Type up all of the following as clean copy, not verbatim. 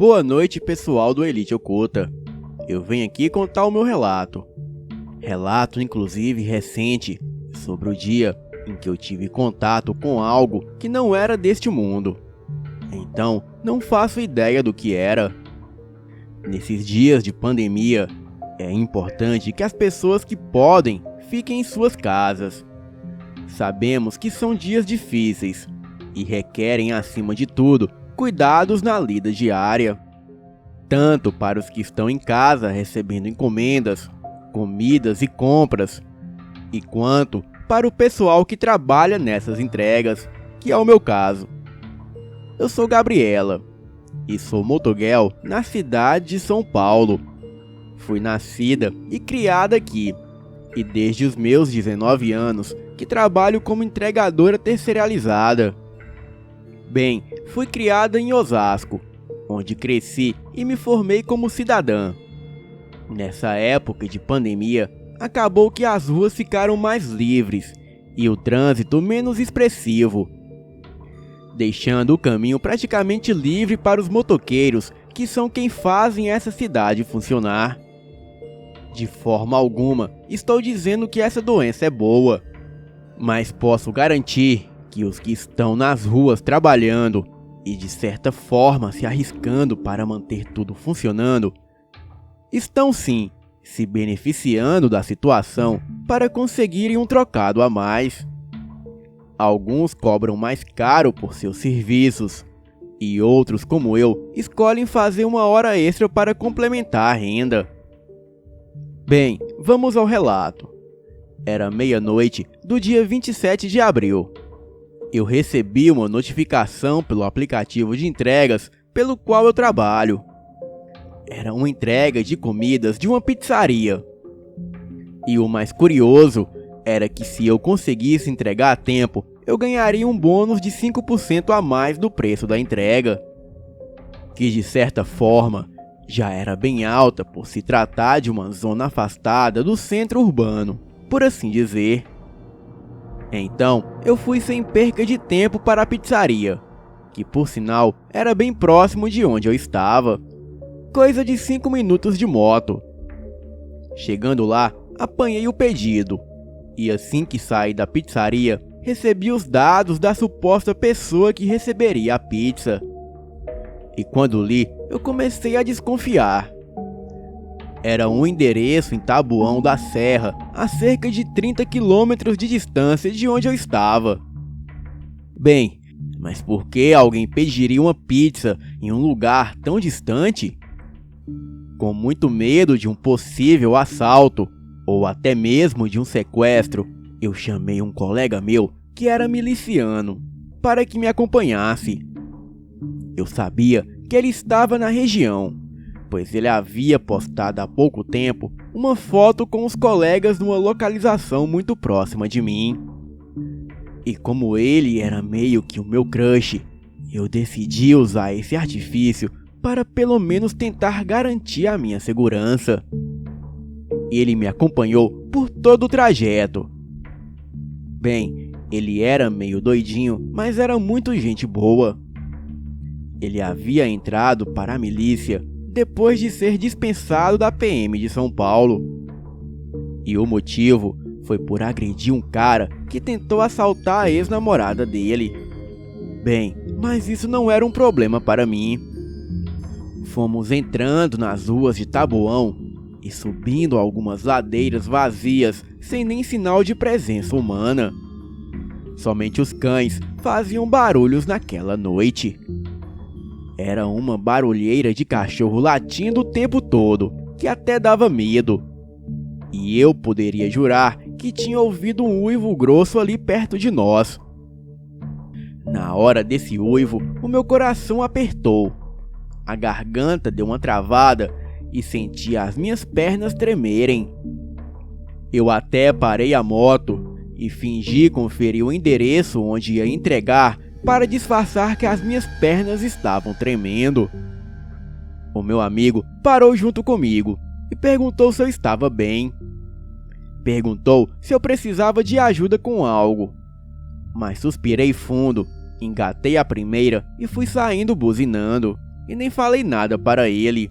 Boa noite, pessoal do Elite Oculta. Eu venho aqui contar o meu relato. Relato, inclusive, recente, sobre o dia em que eu tive contato com algo que não era deste mundo. Então, não faço ideia do que era. Nesses dias de pandemia, é importante que as pessoas que podem fiquem em suas casas. Sabemos que são dias difíceis e requerem, acima de tudo, cuidados na lida diária. Tanto para os que estão em casa recebendo encomendas, comidas e compras, e quanto para o pessoal que trabalha nessas entregas, que é o meu caso. Eu sou Gabriela e sou motoguel na cidade de São Paulo. Fui nascida e criada aqui, e desde os meus 19 anos que trabalho como entregadora terceirizada. Bem, fui criada em Osasco, onde cresci e me formei como cidadã. Nessa época de pandemia, acabou que as ruas ficaram mais livres e o trânsito menos expressivo, deixando o caminho praticamente livre para os motoqueiros, que são quem fazem essa cidade funcionar. De forma alguma estou dizendo que essa doença é boa, mas posso garantir que os que estão nas ruas trabalhando e de certa forma se arriscando para manter tudo funcionando, estão sim se beneficiando da situação para conseguirem um trocado a mais. Alguns cobram mais caro por seus serviços e outros, como eu, escolhem fazer uma hora extra para complementar a renda. Bem, vamos ao relato. Era meia-noite do dia 27 de abril. Eu recebi uma notificação pelo aplicativo de entregas pelo qual eu trabalho. Era uma entrega de comidas de uma pizzaria. E o mais curioso era que se eu conseguisse entregar a tempo, eu ganharia um bônus de 5% a mais do preço da entrega, que de certa forma já era bem alta por se tratar de uma zona afastada do centro urbano, por assim dizer. Então, eu fui sem perca de tempo para a pizzaria, que por sinal era bem próximo de onde eu estava, coisa de 5 minutos de moto. Chegando lá, apanhei o pedido, e assim que saí da pizzaria, recebi os dados da suposta pessoa que receberia a pizza. E quando li, eu comecei a desconfiar. Era um endereço em Taboão da Serra, a cerca de 30 quilômetros de distância de onde eu estava. Bem, mas por que alguém pediria uma pizza em um lugar tão distante? Com muito medo de um possível assalto, ou até mesmo de um sequestro, eu chamei um colega meu, que era miliciano, para que me acompanhasse. Eu sabia que ele estava na região, pois ele havia postado há pouco tempo uma foto com os colegas numa localização muito próxima de mim. E como ele era meio que o meu crush, eu decidi usar esse artifício para pelo menos tentar garantir a minha segurança. Ele me acompanhou por todo o trajeto. Bem, ele era meio doidinho, mas era muito gente boa. Ele havia entrado para a milícia depois de ser dispensado da PM de São Paulo. E o motivo foi por agredir um cara que tentou assaltar a ex-namorada dele. Bem, mas isso não era um problema para mim. Fomos entrando nas ruas de Taboão e subindo algumas ladeiras vazias sem nem sinal de presença humana. Somente os cães faziam barulhos naquela noite. Era uma barulheira de cachorro latindo o tempo todo, que até dava medo. E eu poderia jurar que tinha ouvido um uivo grosso ali perto de nós. Na hora desse uivo, o meu coração apertou. A garganta deu uma travada e senti as minhas pernas tremerem. Eu até parei a moto e fingi conferir o endereço onde ia entregar para disfarçar que as minhas pernas estavam tremendo. O meu amigo parou junto comigo e perguntou se eu estava bem. Perguntou se eu precisava de ajuda com algo. Mas suspirei fundo, engatei a primeira e fui saindo buzinando, e nem falei nada para ele.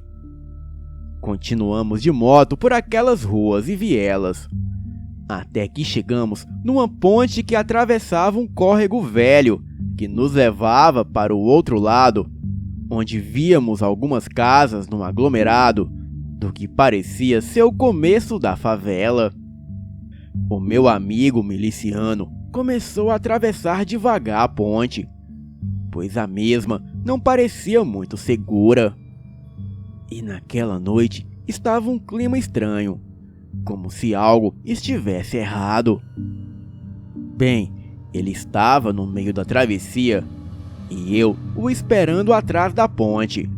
Continuamos de moto por aquelas ruas e vielas, até que chegamos numa ponte que atravessava um córrego velho que nos levava para o outro lado, onde víamos algumas casas num aglomerado do que parecia ser o começo da favela. O meu amigo miliciano começou a atravessar devagar a ponte, pois a mesma não parecia muito segura. E naquela noite estava um clima estranho, como se algo estivesse errado. Bem, ele estava no meio da travessia e eu o esperando atrás da ponte,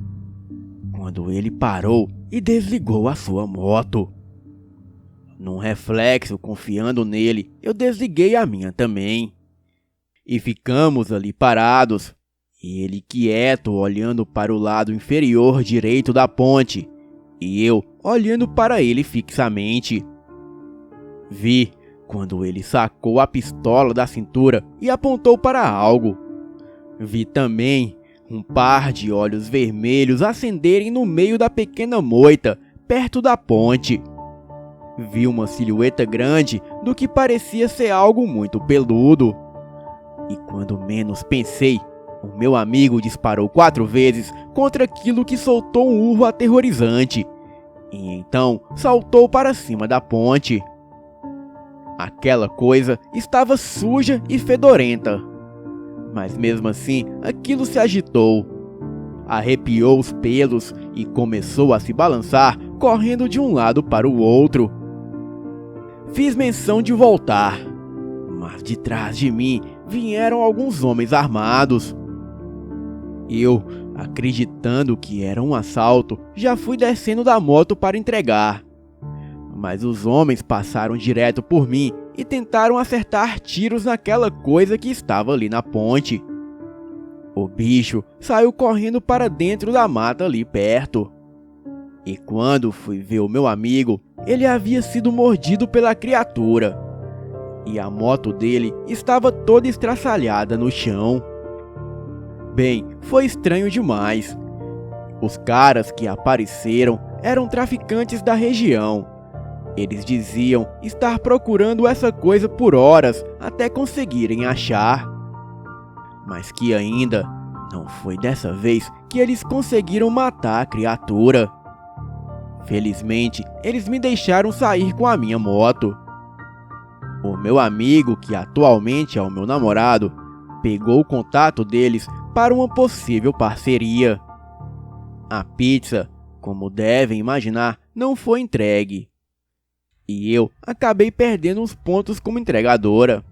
quando ele parou e desligou a sua moto. Num reflexo, confiando nele, eu desliguei a minha também. E ficamos ali parados, e ele quieto olhando para o lado inferior direito da ponte, e eu olhando para ele fixamente. Vi quando ele sacou a pistola da cintura e apontou para algo. Vi também um par de olhos vermelhos acenderem no meio da pequena moita, perto da ponte. Vi uma silhueta grande do que parecia ser algo muito peludo. E quando menos pensei, o meu amigo disparou 4 vezes contra aquilo que soltou um urro aterrorizante. E então saltou para cima da ponte. Aquela coisa estava suja e fedorenta. Mas mesmo assim, aquilo se agitou. Arrepiou os pelos e começou a se balançar, correndo de um lado para o outro. Fiz menção de voltar, mas de trás de mim vieram alguns homens armados. Eu, acreditando que era um assalto, já fui descendo da moto para entregar. Mas os homens passaram direto por mim e tentaram acertar tiros naquela coisa que estava ali na ponte. O bicho saiu correndo para dentro da mata ali perto. E quando fui ver o meu amigo, ele havia sido mordido pela criatura. E a moto dele estava toda estraçalhada no chão. Bem, foi estranho demais. Os caras que apareceram eram traficantes da região. Eles diziam estar procurando essa coisa por horas até conseguirem achar. Mas que ainda não foi dessa vez que eles conseguiram matar a criatura. Felizmente, eles me deixaram sair com a minha moto. O meu amigo, que atualmente é o meu namorado, pegou o contato deles para uma possível parceria. A pizza, como devem imaginar, não foi entregue. E eu acabei perdendo uns pontos como entregadora.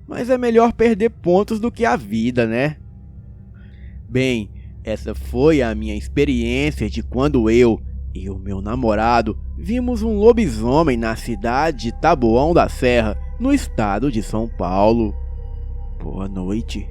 Mas é melhor perder pontos do que a vida, né? Bem, essa foi a minha experiência de quando eu e o meu namorado vimos um lobisomem na cidade de Taboão da Serra, no estado de São Paulo. Boa noite.